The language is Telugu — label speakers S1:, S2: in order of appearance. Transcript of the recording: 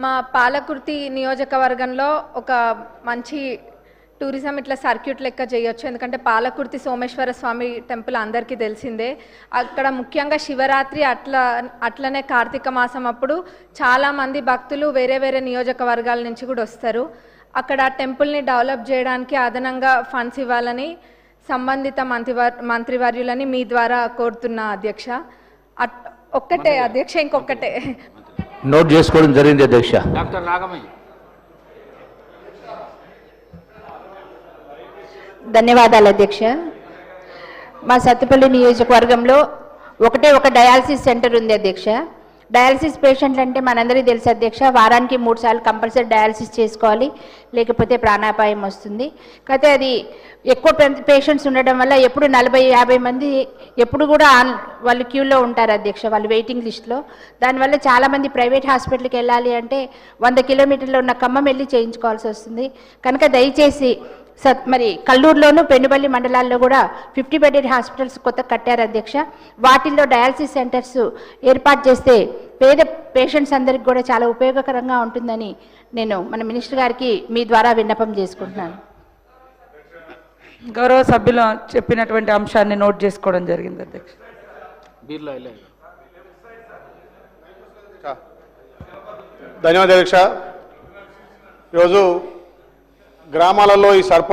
S1: మా పాలకుర్తి నియోజకవర్గంలో ఒక మంచి టూరిజం ఇట్లా సర్క్యూట్ లెక్క చేయొచ్చు. ఎందుకంటే పాలకుర్తి సోమేశ్వర స్వామి టెంపుల్ అందరికీ తెలిసిందే. అక్కడ ముఖ్యంగా శివరాత్రి అట్లనే కార్తీక మాసం అప్పుడు చాలామంది భక్తులు వేరే వేరే నియోజకవర్గాల నుంచి కూడా వస్తారు. అక్కడ టెంపుల్ని డెవలప్ చేయడానికి అదనంగా ఫండ్స్ ఇవ్వాలని సంబంధిత మంత్రివర్యులని మీ ద్వారా కోరుతున్నా అధ్యక్ష. ఒక్కటే అధ్యక్ష, ఇంకొకటే
S2: నోట్ చేసుకోవడం జరిగింది అధ్యక్ష.
S3: డాక్టర్ రాగమయ్య.
S4: ధన్యవాదాలు అధ్యక్ష. మా సత్తుపల్లి నియోజకవర్గంలో ఒకటే ఒక డయాలసిస్ సెంటర్ ఉంది అధ్యక్ష. డయాలసిస్ పేషెంట్లు అంటే మనందరికీ తెలుసు అధ్యక్ష, వారానికి 3 సార్లు కంపల్సరీ డయాలసిస్ చేసుకోవాలి, లేకపోతే ప్రాణాపాయం వస్తుంది. కాకపోతే అది ఎక్కువ పేషెంట్స్ ఉండడం వల్ల ఎప్పుడు 40-50 మంది ఎప్పుడు కూడా వాళ్ళు క్యూలో ఉంటారు అధ్యక్ష, వాళ్ళు వెయిటింగ్ లిస్ట్లో. దానివల్ల చాలామంది ప్రైవేట్ హాస్పిటల్కి వెళ్ళాలి అంటే 100 కిలోమీటర్లు ఉన్న ఖమ్మం వెళ్ళి చేయించుకోవాల్సి వస్తుంది. కనుక దయచేసి మరి కల్లూరులోను పెనుబల్లి మండలాల్లో కూడా 50 బెడెడ్ హాస్పిటల్స్ కొత్త కట్టారు అధ్యక్ష. వాటిల్లో డయాలసిస్ సెంటర్స్ ఏర్పాటు చేస్తే పేద పేషెంట్స్ అందరికి కూడా చాలా ఉపయోగకరంగా ఉంటుందని నేను మన మినిస్టర్ గారికి మీ ద్వారా విన్నపం చేసుకుంటున్నాను.
S5: గౌరవ సభ్యులు చెప్పినటువంటి అంశాన్ని నోట్ చేసుకోవడం జరిగింది అధ్యక్ష.
S6: ధన్యవాదాలు అధ్యక్ష. ఈరోజు గ్రామాలలో ఈ సర్పంచ్